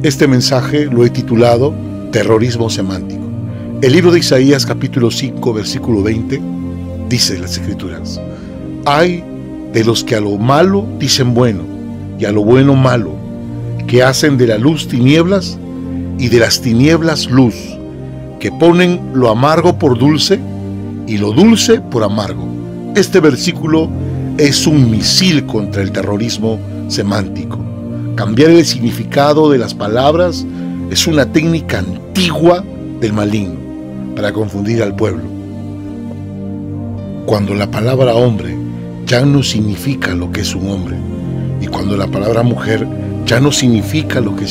Este mensaje lo he titulado Terrorismo semántico. El libro de Isaías capítulo 5 versículo 20 dice las Escrituras: Ay de los que a lo malo dicen bueno y a lo bueno malo, que hacen de la luz tinieblas y de las tinieblas luz, que ponen lo amargo por dulce y lo dulce por amargo. Este versículo es un misil contra el terrorismo semántico. Cambiar el significado de las palabras es una técnica antigua del maligno para confundir al pueblo. Cuando la palabra hombre ya no significa lo que es un hombre, y cuando la palabra mujer ya no significa lo que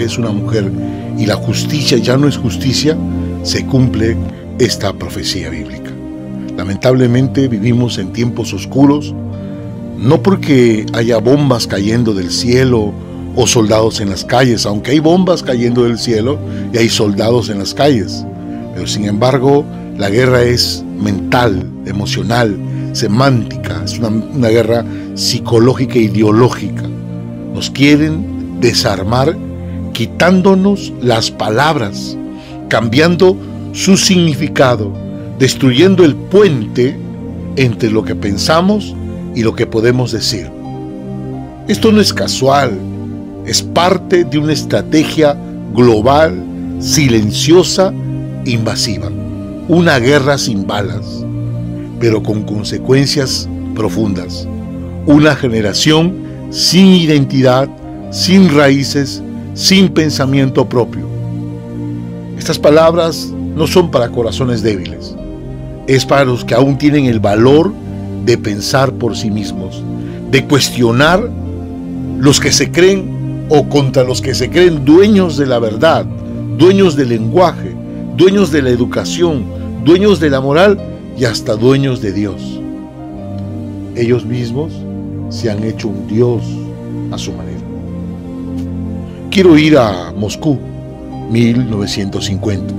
es una mujer, y la justicia ya no es justicia, se cumple esta profecía bíblica. Lamentablemente vivimos en tiempos oscuros, no porque haya bombas cayendo del cielo o soldados en las calles, aunque hay bombas cayendo del cielo y hay soldados en las calles, pero sin embargo la guerra es mental, emocional, semántica, es una guerra psicológica e ideológica. Nos quieren desarmar quitándonos las palabras, cambiando su significado, destruyendo el puente entre lo que pensamos y lo que podemos decir. Esto no es casual, es parte de una estrategia global, silenciosa, invasiva. Una guerra sin balas, pero con consecuencias profundas. Una generación sin identidad, sin raíces, sin pensamiento propio. Estas palabras no son para corazones débiles. Es para los que aún tienen el valor de pensar por sí mismos, de cuestionar los que se creen o contra los que se creen dueños de la verdad, dueños del lenguaje, dueños de la educación, dueños de la moral y hasta dueños de Dios. Ellos mismos se han hecho un Dios a su manera. Quiero ir a Moscú, 1950.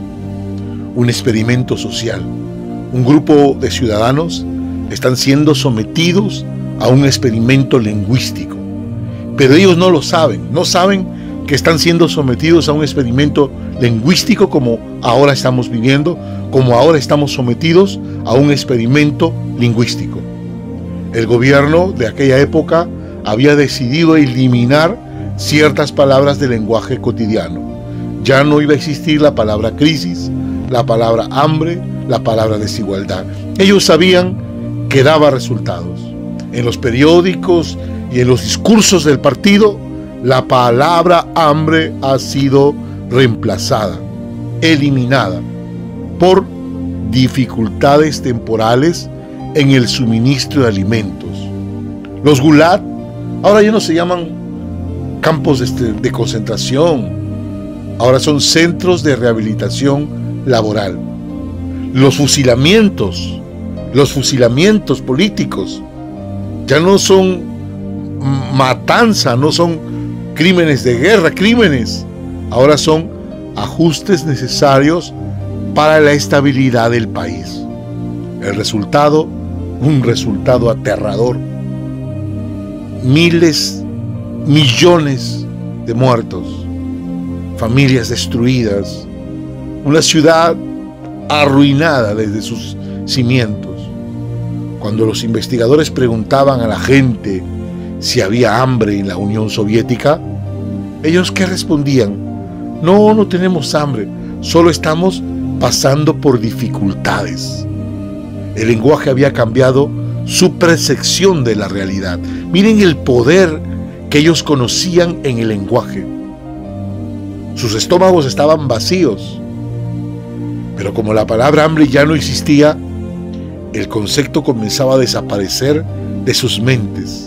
Un experimento social. Un grupo de ciudadanos están siendo sometidos a un experimento lingüístico. Pero ellos no lo saben, no saben que están siendo sometidos a un experimento lingüístico como ahora estamos viviendo, como ahora estamos sometidos a un experimento lingüístico. El gobierno de aquella época había decidido eliminar ciertas palabras del lenguaje cotidiano. Ya no iba a existir la palabra crisis, la palabra hambre, la palabra desigualdad. Ellos sabían que daba resultados. En los periódicos y en los discursos del partido, la palabra hambre ha sido reemplazada, eliminada, por dificultades temporales en el suministro de alimentos. Los gulag ahora ya no se llaman campos de concentración, ahora son centros de rehabilitación laboral. Los fusilamientos políticos ya no son matanza, no son crímenes de guerra, ahora son ajustes necesarios para la estabilidad del país. El resultado, un resultado aterrador. Miles, millones de muertos, familias destruidas, una ciudad arruinada desde sus cimientos. Cuando los investigadores preguntaban a la gente si había hambre en la Unión Soviética, ¿ellos qué respondían? No, no tenemos hambre, solo estamos pasando por dificultades. El lenguaje había cambiado su percepción de la realidad. Miren el poder que ellos conocían en el lenguaje. Sus estómagos estaban vacíos, pero como la palabra hambre ya no existía, el concepto comenzaba a desaparecer de sus mentes.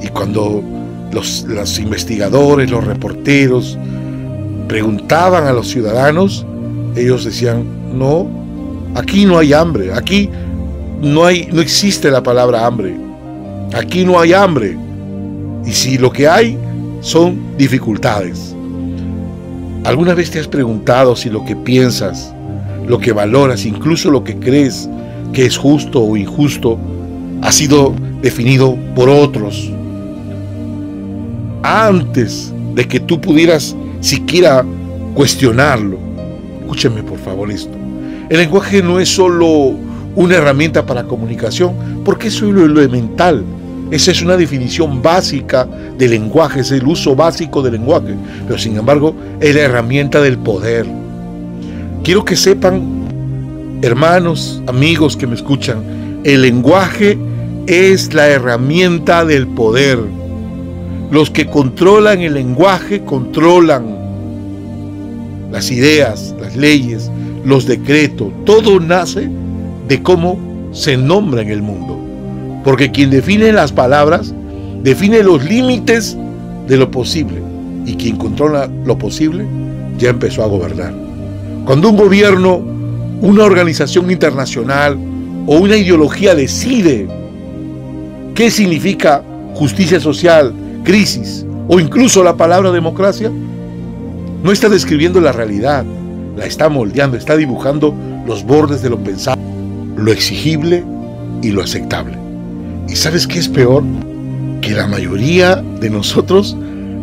Y cuando los investigadores, los reporteros preguntaban a los ciudadanos, ellos decían: no, aquí no hay hambre, aquí no existe la palabra hambre, aquí no hay hambre, y si lo que hay son dificultades. ¿Alguna vez te has preguntado si lo que piensas, lo que valoras, incluso lo que crees que es justo o injusto, ha sido definido por otros antes de que tú pudieras siquiera cuestionarlo. Escúchenme por favor esto. El lenguaje no es solo una herramienta para comunicación, porque eso es lo elemental. Esa es una definición básica del lenguaje, es el uso básico del lenguaje, pero sin embargo es la herramienta del poder. Quiero que sepan, hermanos, amigos que me escuchan, el lenguaje es la herramienta del poder. Los que controlan el lenguaje controlan las ideas, las leyes, los decretos. Todo nace de cómo se nombra en el mundo. Porque quien define las palabras, define los límites de lo posible. Y quien controla lo posible, ya empezó a gobernar. Cuando un gobierno, una organización internacional o una ideología decide qué significa justicia social, crisis o incluso la palabra democracia, no está describiendo la realidad, la está moldeando, está dibujando los bordes de lo pensado, lo exigible y lo aceptable. ¿Y sabes qué es peor? Que la mayoría de nosotros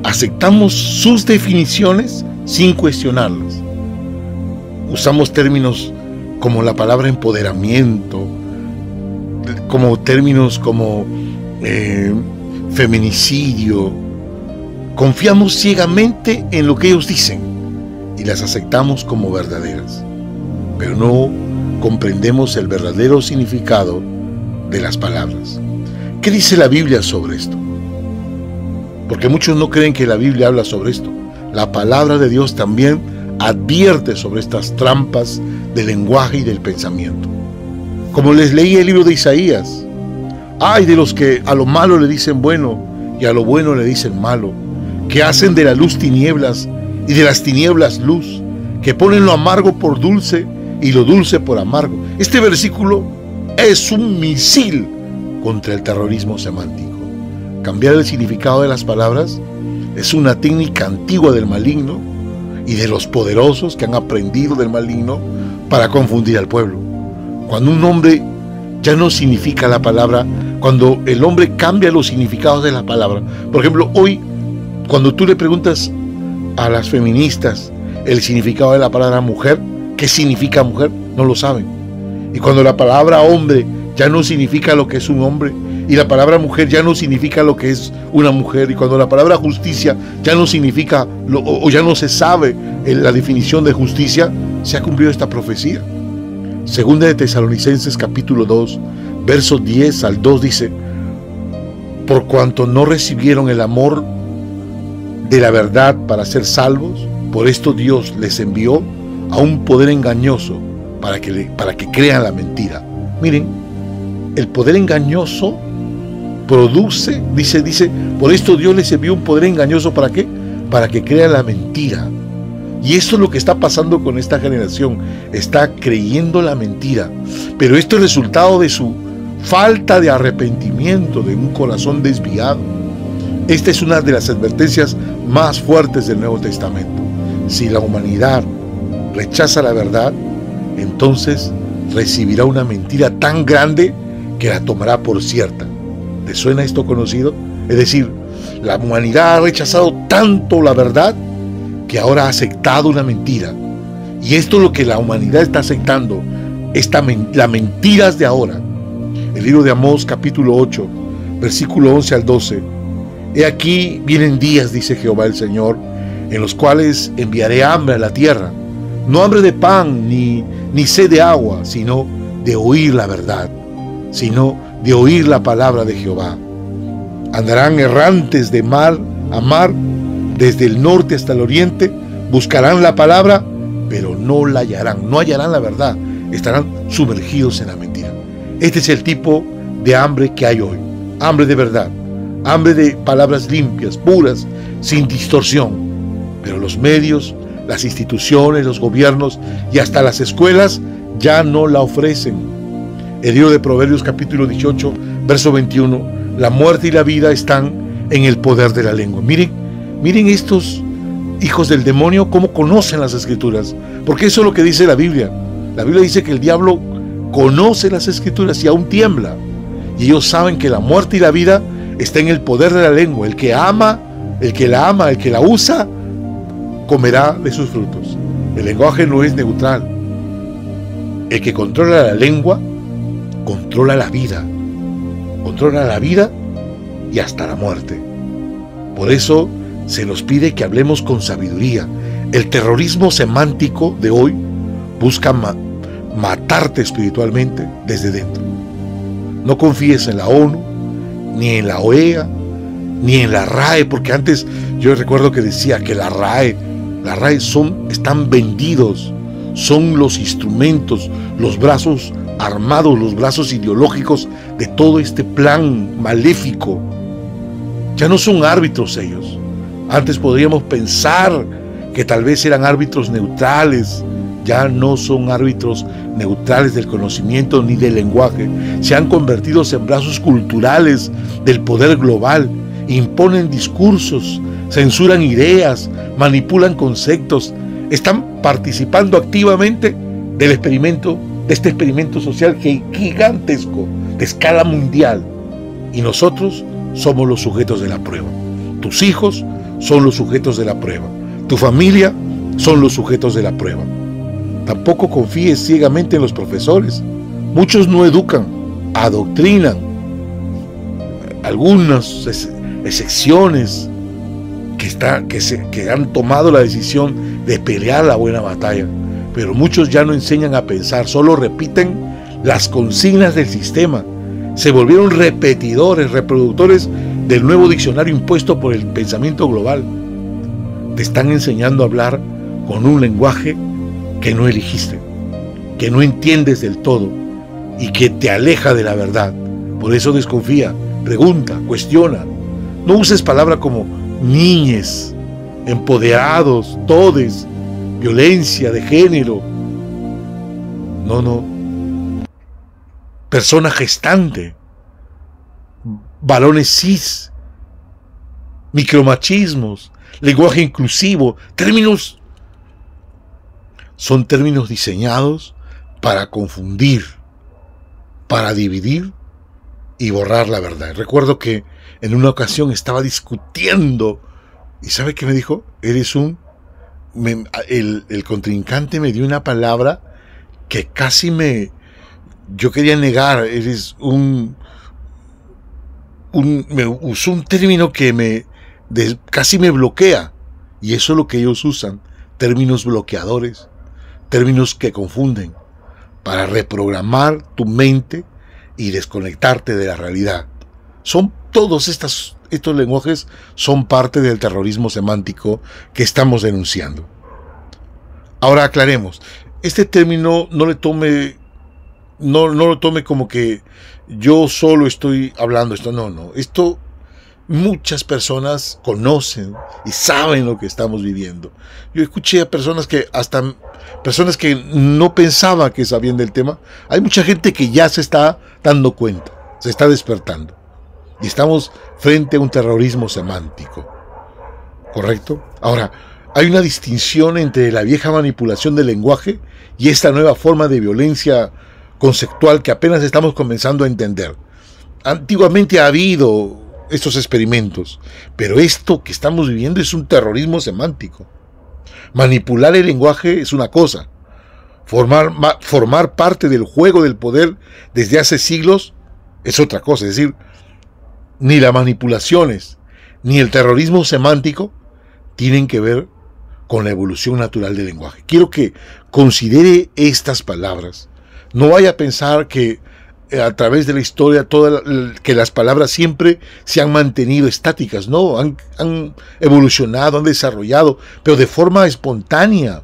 aceptamos sus definiciones sin cuestionarlas. Usamos términos como la palabra empoderamiento, como términos como feminicidio. Confiamos ciegamente en lo que ellos dicen y las aceptamos como verdaderas, pero no comprendemos el verdadero significado de las palabras. ¿Qué dice la Biblia sobre esto? Porque muchos no creen que la Biblia habla sobre esto. La palabra de Dios también advierte sobre estas trampas del lenguaje y del pensamiento. Como les leí el libro de Isaías, ay de los que a lo malo le dicen bueno y a lo bueno le dicen malo, que hacen de la luz tinieblas y de las tinieblas luz, que ponen lo amargo por dulce y lo dulce por amargo. Este versículo es un misil contra el terrorismo semántico. Cambiar el significado de las palabras es una técnica antigua del maligno y de los poderosos que han aprendido del maligno para confundir al pueblo. Cuando un nombre ya no significa la palabra, cuando el hombre cambia los significados de la palabra. Por ejemplo, hoy, cuando tú le preguntas a las feministas el significado de la palabra mujer, ¿qué significa mujer? No lo saben. Y cuando la palabra hombre ya no significa lo que es un hombre, y la palabra mujer ya no significa lo que es una mujer, y cuando la palabra justicia ya no significa o ya no se sabe la definición de justicia, se ha cumplido esta profecía. Segunda de Tesalonicenses capítulo 2, versos 10 al 2 dice: por cuanto no recibieron el amor de la verdad para ser salvos, por esto Dios les envió a un poder engañoso para que crean la mentira. Miren, el poder engañoso produce, dice, por esto Dios les envió un poder engañoso, ¿para qué? Para que crean la mentira. Y eso es lo que está pasando con esta generación, está creyendo la mentira. Pero esto es resultado de su falta de arrepentimiento, de un corazón desviado. Esta es una de las advertencias más fuertes del Nuevo Testamento. Si la humanidad rechaza la verdad, entonces recibirá una mentira tan grande que la tomará por cierta. ¿Te suena esto conocido? Es decir, la humanidad ha rechazado tanto la verdad que ahora ha aceptado una mentira. Y esto es lo que la humanidad está aceptando, las mentiras de ahora. El libro de Amós capítulo 8, versículo 11 al 12. He aquí vienen días, dice Jehová el Señor, en los cuales enviaré hambre a la tierra, no hambre de pan ni sed de agua, sino de oír la verdad, sino de oír la palabra de Jehová. Andarán errantes de mar a mar, desde el norte hasta el oriente, buscarán la palabra, pero no la hallarán, no hallarán la verdad, estarán sumergidos en la mentira. Este es el tipo de hambre que hay hoy, hambre de verdad, hambre de palabras limpias, puras, sin distorsión. Pero los medios, las instituciones, los gobiernos y hasta las escuelas ya no la ofrecen. El libro de Proverbios capítulo 18, verso 21, la muerte y la vida están en el poder de la lengua. Miren estos hijos del demonio cómo conocen las escrituras, porque eso es lo que dice la Biblia. La Biblia dice que el diablo conoce las escrituras y aún tiembla. Y ellos saben que la muerte y la vida está en el poder de la lengua. El que ama, el que la ama, el que la usa, comerá de sus frutos. El lenguaje no es neutral. El que controla la lengua, controla la vida. Controla la vida y hasta la muerte. Por eso se nos pide que hablemos con sabiduría. El terrorismo semántico de hoy busca matarte espiritualmente desde dentro. No confíes en la ONU, ni en la OEA, ni en la RAE, porque antes yo recuerdo que decía que la RAE están vendidos, son los instrumentos, los brazos armados, los brazos ideológicos de todo este plan maléfico. Ya no son árbitros ellos. Antes podríamos pensar que tal vez eran árbitros neutrales. Ya no son árbitros neutrales del conocimiento ni del lenguaje. Se han convertido en brazos culturales del poder global. Imponen discursos, censuran ideas, manipulan conceptos. Están participando activamente de este experimento social gigantesco, de escala mundial. Y nosotros somos los sujetos de la prueba. Tus hijos son los sujetos de la prueba. Tu familia son los sujetos de la prueba. Tampoco confíes ciegamente en los profesores. Muchos no educan, adoctrinan. Algunas excepciones que han tomado la decisión de pelear la buena batalla. Pero muchos ya no enseñan a pensar, solo repiten las consignas del sistema. Se volvieron repetidores, reproductores del nuevo diccionario impuesto por el pensamiento global. Te están enseñando a hablar con un lenguaje que no elegiste, que no entiendes del todo y que te aleja de la verdad. Por eso desconfía, pregunta, cuestiona. No uses palabras como niñes, empoderados, todes, violencia de género. No. Persona gestante, varones cis, micromachismos, lenguaje inclusivo, son términos diseñados para confundir, para dividir y borrar la verdad. Recuerdo que en una ocasión estaba discutiendo y ¿sabe qué me dijo? El contrincante me dio una palabra que casi yo quería negar. Me usó un término que casi me bloquea. Y eso es lo que ellos usan, términos bloqueadores, términos que confunden, para reprogramar tu mente y desconectarte de la realidad. Todos estos lenguajes son parte del terrorismo semántico que estamos denunciando. Ahora aclaremos, este término no lo tome como que yo solo estoy hablando esto. No. Esto muchas personas conocen y saben lo que estamos viviendo. Yo escuché a personas que no pensaban que sabían del tema. Hay mucha gente que ya se está dando cuenta, se está despertando. Y estamos frente a un terrorismo semántico. ¿Correcto? Ahora, hay una distinción entre la vieja manipulación del lenguaje y esta nueva forma de violencia conceptual que apenas estamos comenzando a entender. Antiguamente ha habido estos experimentos, pero esto que estamos viviendo es un terrorismo semántico. Manipular el lenguaje es una cosa. Formar parte del juego del poder desde hace siglos es otra cosa. Es decir, ni las manipulaciones ni el terrorismo semántico tienen que ver con la evolución natural del lenguaje. Quiero que considere estas palabras. No vaya a pensar que a través de la historia que las palabras siempre se han mantenido estáticas. No, han evolucionado, han desarrollado, pero de forma espontánea,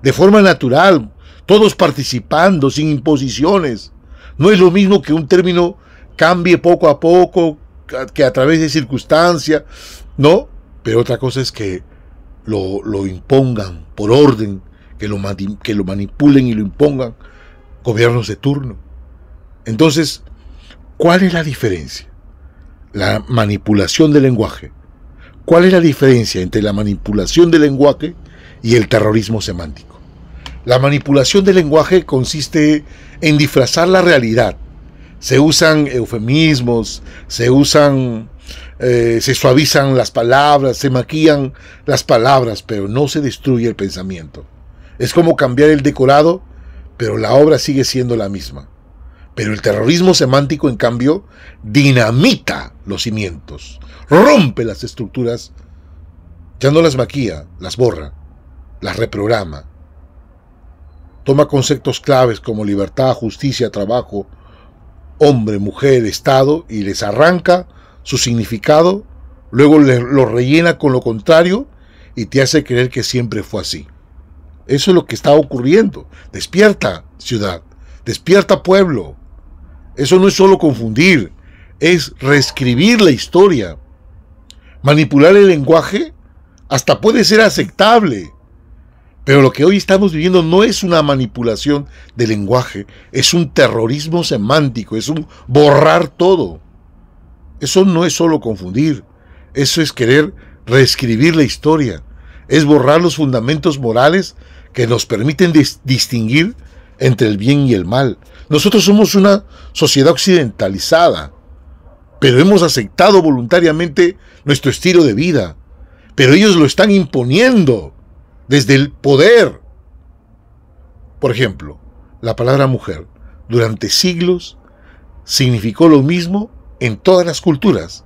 de forma natural, todos participando, sin imposiciones. No es lo mismo que un término cambie poco a poco, que a través de circunstancias, no, pero otra cosa es que lo impongan por orden, que lo manipulen y lo impongan gobiernos de turno. Entonces, ¿cuál es la diferencia? La manipulación del lenguaje. ¿Cuál es la diferencia entre la manipulación del lenguaje y el terrorismo semántico? La manipulación del lenguaje consiste en disfrazar la realidad. Se usan eufemismos, se usan se suavizan las palabras, se maquillan las palabras, pero no se destruye el pensamiento. Es como cambiar el decorado, pero la obra sigue siendo la misma. Pero el terrorismo semántico, en cambio, dinamita los cimientos, rompe las estructuras, ya no las maquilla, las borra, las reprograma. Toma conceptos claves como libertad, justicia, trabajo, hombre, mujer, Estado, y les arranca su significado, luego lo rellena con lo contrario y te hace creer que siempre fue así. Eso es lo que está ocurriendo. Despierta, ciudad. Despierta, pueblo. Eso no es solo confundir, es reescribir la historia. Manipular el lenguaje hasta puede ser aceptable. Pero lo que hoy estamos viviendo no es una manipulación del lenguaje, es un terrorismo semántico, es un borrar todo. Eso no es solo confundir, eso es querer reescribir la historia, es borrar los fundamentos morales que nos permiten distinguir entre el bien y el mal. Nosotros somos una sociedad occidentalizada, pero hemos aceptado voluntariamente nuestro estilo de vida, pero ellos lo están imponiendo desde el poder. Por ejemplo, la palabra mujer durante siglos significó lo mismo en todas las culturas,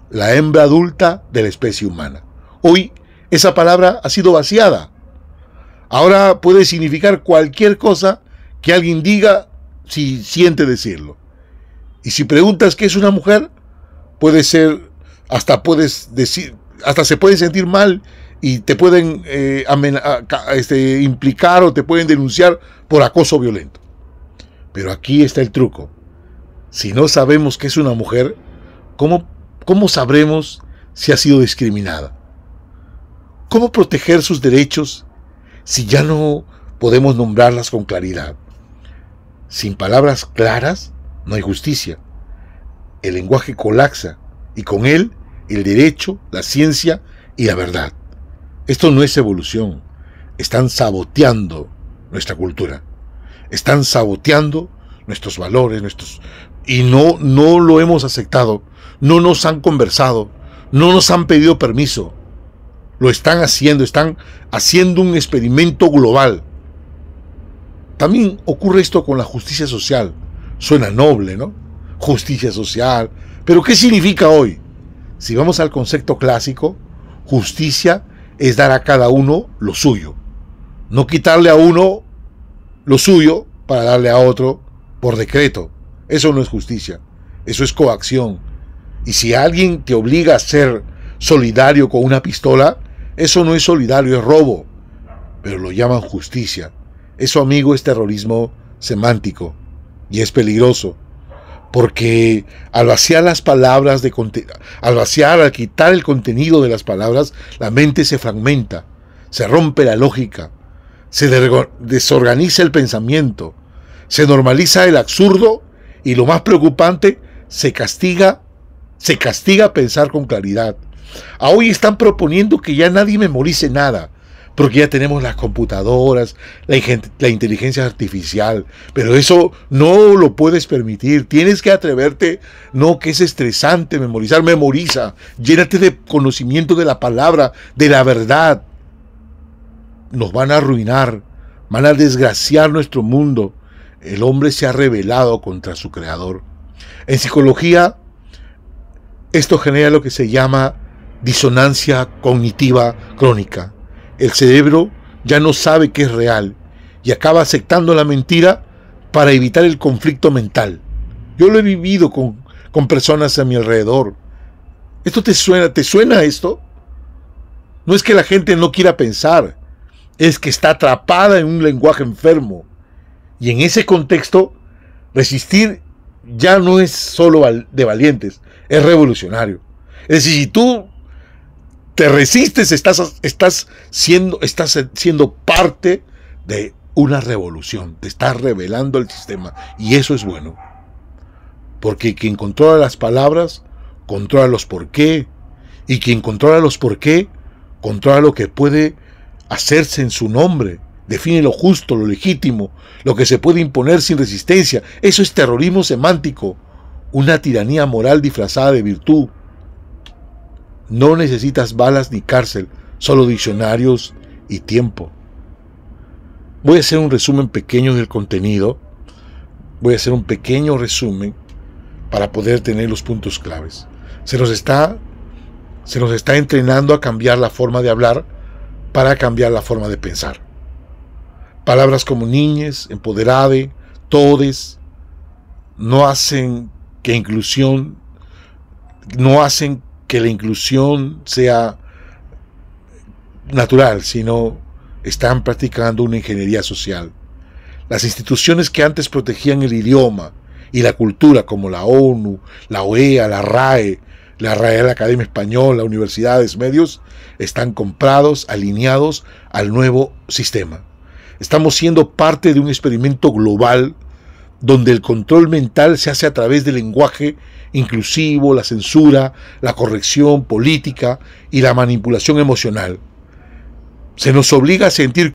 la hembra adulta de la especie humana. Hoy esa palabra ha sido vaciada. Ahora puede significar cualquier cosa que alguien diga si siente decirlo. Y si preguntas qué es una mujer, puede ser, hasta puedes decir, hasta se puede sentir mal y te pueden implicar o te pueden denunciar por acoso violento. Pero aquí está el truco. Si no sabemos qué es una mujer, ¿cómo sabremos si ha sido discriminada? ¿Cómo proteger sus derechos si ya no podemos nombrarlas con claridad? Sin palabras claras no hay justicia. El lenguaje colapsa y con él el derecho, la ciencia y la verdad. Esto no es evolución. Están saboteando nuestra cultura. Están saboteando nuestros valores, y no lo hemos aceptado. No nos han conversado. No nos han pedido permiso. Lo están haciendo un experimento global. También ocurre esto con la justicia social. Suena noble, ¿no? Justicia social. Pero ¿qué significa hoy? Si vamos al concepto clásico, justicia es dar a cada uno lo suyo. No quitarle a uno lo suyo para darle a otro por decreto. Eso no es justicia. Eso es coacción. Y si alguien te obliga a ser solidario con una pistola, eso no es solidario, es robo. Pero lo llaman justicia. Eso, amigo, es terrorismo semántico. Y es peligroso. Porque al vaciar las palabras, al quitar el contenido de las palabras, la mente se fragmenta, se rompe la lógica, se desorganiza el pensamiento, se normaliza el absurdo y lo más preocupante, se castiga pensar con claridad. Hoy están proponiendo que ya nadie memorice nada, porque ya tenemos las computadoras, la inteligencia artificial, pero eso no lo puedes permitir. Tienes que atreverte, no, que es estresante memorizar, memoriza, llénate de conocimiento de la palabra, de la verdad. Nos van a arruinar, van a desgraciar nuestro mundo. El hombre se ha rebelado contra su creador. En psicología, esto genera lo que se llama disonancia cognitiva crónica. El cerebro ya no sabe qué es real y acaba aceptando la mentira para evitar el conflicto mental. Yo lo he vivido con personas a mi alrededor. ¿Esto te suena? ¿Te suena esto? No es que la gente no quiera pensar, es que está atrapada en un lenguaje enfermo. Y en ese contexto, resistir ya no es solo de valientes, es revolucionario. Es decir, si tú te resistes, estás siendo parte de una revolución, te estás rebelando al sistema, y eso es bueno, porque quien controla las palabras controla los por qué, y quien controla los por qué controla lo que puede hacerse en su nombre, define lo justo, lo legítimo, lo que se puede imponer sin resistencia. Eso es terrorismo semántico, una tiranía moral disfrazada de virtud. No necesitas balas ni cárcel, solo diccionarios y tiempo. Voy a hacer un resumen pequeño del contenido. Voy a hacer un pequeño resumen para poder tener los puntos claves. Se nos está entrenando a cambiar la forma de hablar para cambiar la forma de pensar. Palabras como niñes, empoderade, todes, no hacen que la inclusión sea natural, sino están practicando una ingeniería social. Las instituciones que antes protegían el idioma y la cultura, como la ONU, la OEA, la RAE, la Real Academia Española, universidades, medios, están comprados, alineados al nuevo sistema. Estamos siendo parte de un experimento global donde el control mental se hace a través del lenguaje inclusivo, la censura, la corrección política y la manipulación emocional. Se nos obliga a sentir